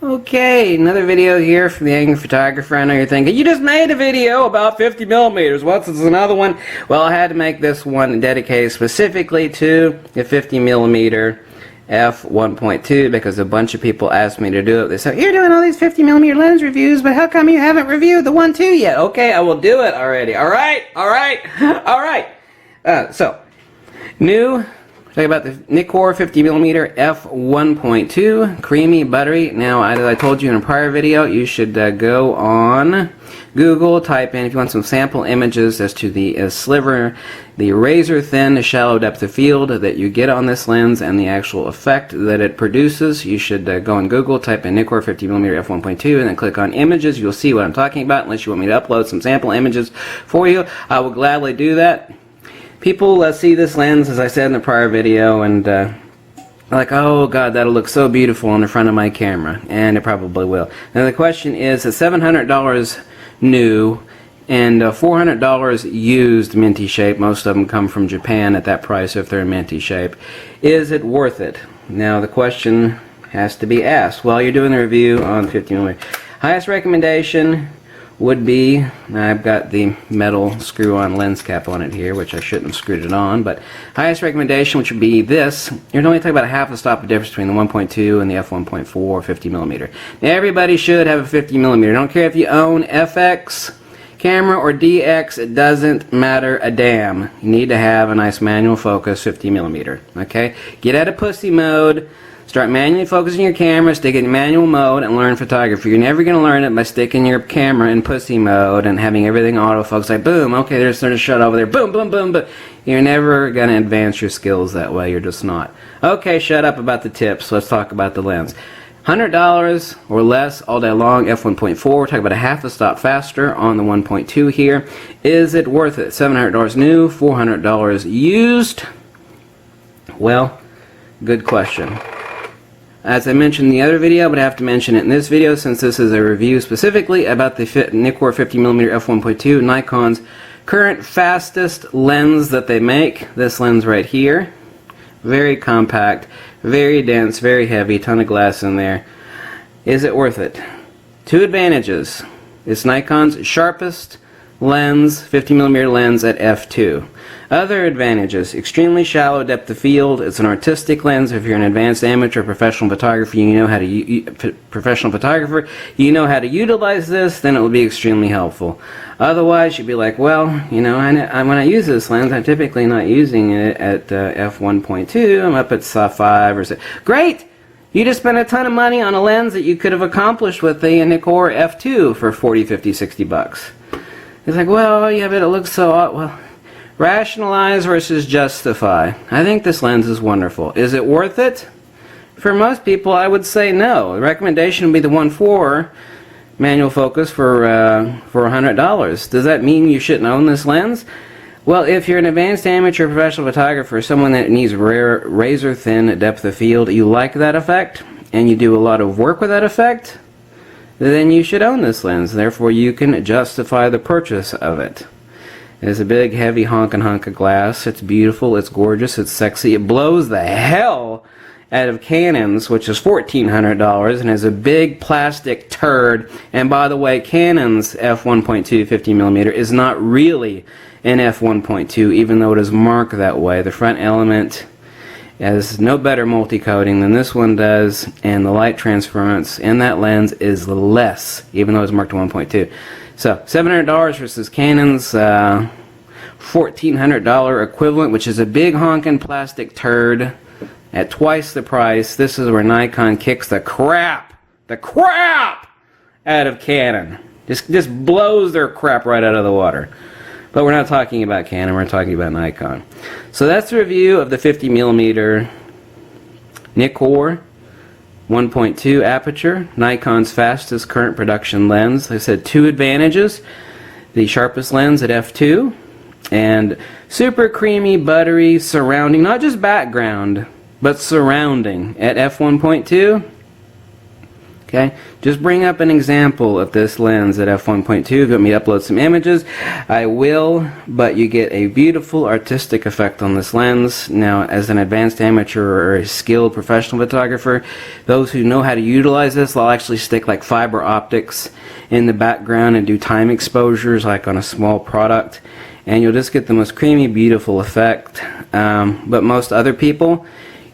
Okay, another video here from the Angry Photographer. I know you're thinking, you just made a video about 50 millimeters. What's this, another one? Well, I had to make this one dedicated specifically to the 50 millimeter F1.2 because a bunch of people asked me to do it. They said, you're doing all these 50 millimeter lens reviews, but how come you haven't reviewed the 1.2 yet? Okay, I will do it already. Alright. So, new. Talk about the Nikkor 50mm F1.2 creamy buttery. Now, as I told you in a prior video, you should go on Google, type in if you want some sample images as to the sliver, the razor thin shallow depth of field that you get on this lens and the actual effect that it produces. You should go on Google, type in Nikkor 50mm F1.2 and then click on images. You'll see what I'm talking about unless you want me to upload some sample images for you. I will gladly do that. People see this lens, as I said in the prior video, and like, oh god, that'll look so beautiful on the front of my camera, and it probably will. Now the question is, at $700 new and $400 used minty shape, most of them come from Japan at that price if they're in minty shape, is it worth it? Now the question has to be asked while you're doing the review on 50mm. Highest recommendation would be, I've got the metal screw-on lens cap on it here, which I shouldn't have screwed it on, but highest recommendation, which would be this. You're only talking about a half a stop of difference between the 1.2 and the F1.4 50mm. Now everybody should have a 50mm. I don't care if you own FX camera or DX, it doesn't matter a damn. You need to have a nice manual focus 50mm. Okay? Get out of pussy mode. Start manually focusing your camera, stick it in manual mode, and learn photography. You're never going to learn it by sticking your camera in pussy mode and having everything autofocus. Like, boom, okay, there's a shot over there. Boom, boom, boom, boom. You're never going to advance your skills that way. You're just not. Okay, shut up about the tips. Let's talk about the lens. $100 or less all day long, F1.4. We're talking about a half a stop faster on the 1.2 here. Is it worth it? $700 new, $400 used? Well, good question. As I mentioned in the other video, but I have to mention it in this video since this is a review specifically about the Nikkor 50mm F1.2, Nikon's current fastest lens that they make. This lens right here. Very compact, very dense, very heavy, ton of glass in there. Is it worth it? Two advantages. It's Nikon's sharpest lens, 50mm lens at f2. Other advantages: extremely shallow depth of field. It's an artistic lens. If you're an advanced amateur professional photographer, you know how to you know how to utilize this, then it will be extremely helpful. Otherwise, you'd be like, well, you know, when I use this lens, I'm typically not using it at f1.2. I'm up at 5 or 6. Great! You just spent a ton of money on a lens that you could have accomplished with the Nikkor F2 for 40, 50, 60 bucks. It's like, well, yeah, but it looks so odd. Well, rationalize versus justify. I think this lens is wonderful. Is it worth it? For most people, I would say no. The recommendation would be the 1.4 manual focus for $100. Does that mean you shouldn't own this lens? Well, if you're an advanced amateur professional photographer, someone that needs rare, razor-thin depth of field, you like that effect, and you do a lot of work with that effect, then you should own this lens. Therefore, you can justify the purchase of it. It's a big, heavy honkin' hunk of glass. It's beautiful, it's gorgeous, it's sexy. It blows the hell out of Canon's, which is $1,400, and has a big plastic turd. And by the way, Canon's F1.2 50mm is not really an F1.2, even though it is marked that way. The front element has no better multi-coating than this one does, and the light transference in that lens is less, even though it's marked 1.2. So, $700 versus Canon's $1,400 equivalent, which is a big honkin' plastic turd at twice the price. This is where Nikon kicks the crap out of Canon. Just blows their crap right out of the water. But we're not talking about Canon, we're talking about Nikon. So that's the review of the 50mm Nikkor 1.2 aperture, Nikon's fastest current production lens. Like I said, two advantages: the sharpest lens at f2, and super creamy, buttery surrounding, not just background, but surrounding at f1.2. Okay, just bring up an example of this lens at f1.2. If you want me to upload some images, I will, but you get a beautiful artistic effect on this lens. Now, as an advanced amateur or a skilled professional photographer, those who know how to utilize this, they'll actually stick like fiber optics in the background and do time exposures like on a small product, and you'll just get the most creamy, beautiful effect. But most other people,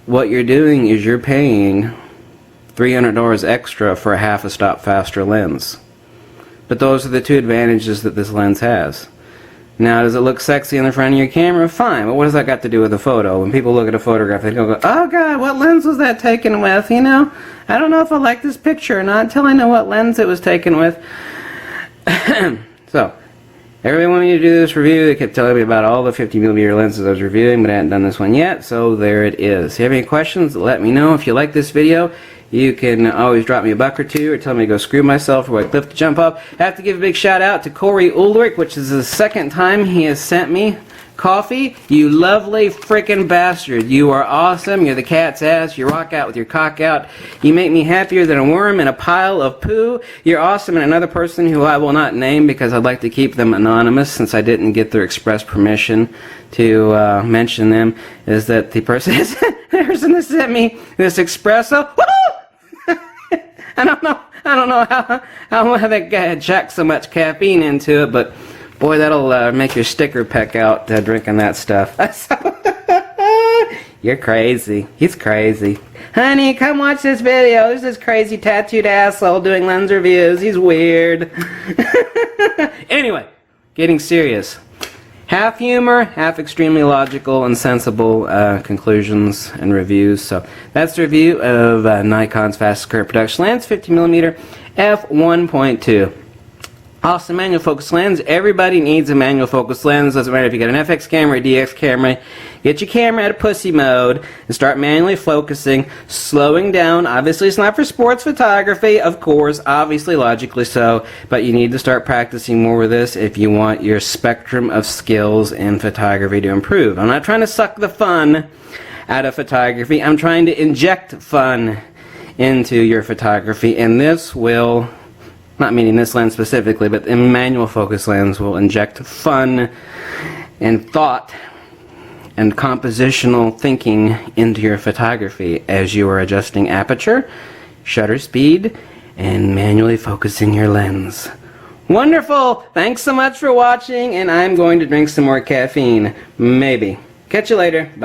what you're doing is you're paying $300 extra for a half a stop faster lens. But those are the two advantages that this lens has. Now, does it look sexy in the front of your camera? Fine, but what does that got to do with a photo? When people look at a photograph, they go, oh God, what lens was that taken with? You know, I don't know if I like this picture or not until I know what lens it was taken with. So, everybody wanted me to do this review. They kept telling me about all the 50mm lenses I was reviewing, but I hadn't done this one yet, so there it is. If you have any questions, let me know. If you like this video, you can always drop me a buck or two or tell me to go screw myself or what cliff to jump up. I have to give a big shout out to Corey Ulrich, which is the second time he has sent me coffee. You lovely freaking bastard. You are awesome. You're the cat's ass. You rock out with your cock out. You make me happier than a worm in a pile of poo. You're awesome. And another person who I will not name because I'd like to keep them anonymous since I didn't get their express permission to mention them, is that the person that sent me this espresso. I don't know how that guy had jacked so much caffeine into it, but boy, that'll make your sticker peck out drinking that stuff. You're crazy. He's crazy. Honey, come watch this video. There's this crazy tattooed asshole doing lens reviews. He's weird. Anyway, getting serious. Half humor, half extremely logical and sensible conclusions and reviews. So that's the review of Nikon's fastest current production lens, 50mm F1.2. Awesome manual focus lens. Everybody needs a manual focus lens. Doesn't matter if you got an FX camera or a DX camera. Get your camera out of pussy mode and start manually focusing, slowing down. Obviously, it's not for sports photography, of course, obviously, logically so, but you need to start practicing more with this if you want your spectrum of skills in photography to improve. I'm not trying to suck the fun out of photography. I'm trying to inject fun into your photography, and this will, not meaning this lens specifically, but the manual focus lens will inject fun and thought and compositional thinking into your photography as you are adjusting aperture, shutter speed, and manually focusing your lens. Wonderful! Thanks so much for watching, and I'm going to drink some more caffeine. Maybe. Catch you later. Bye.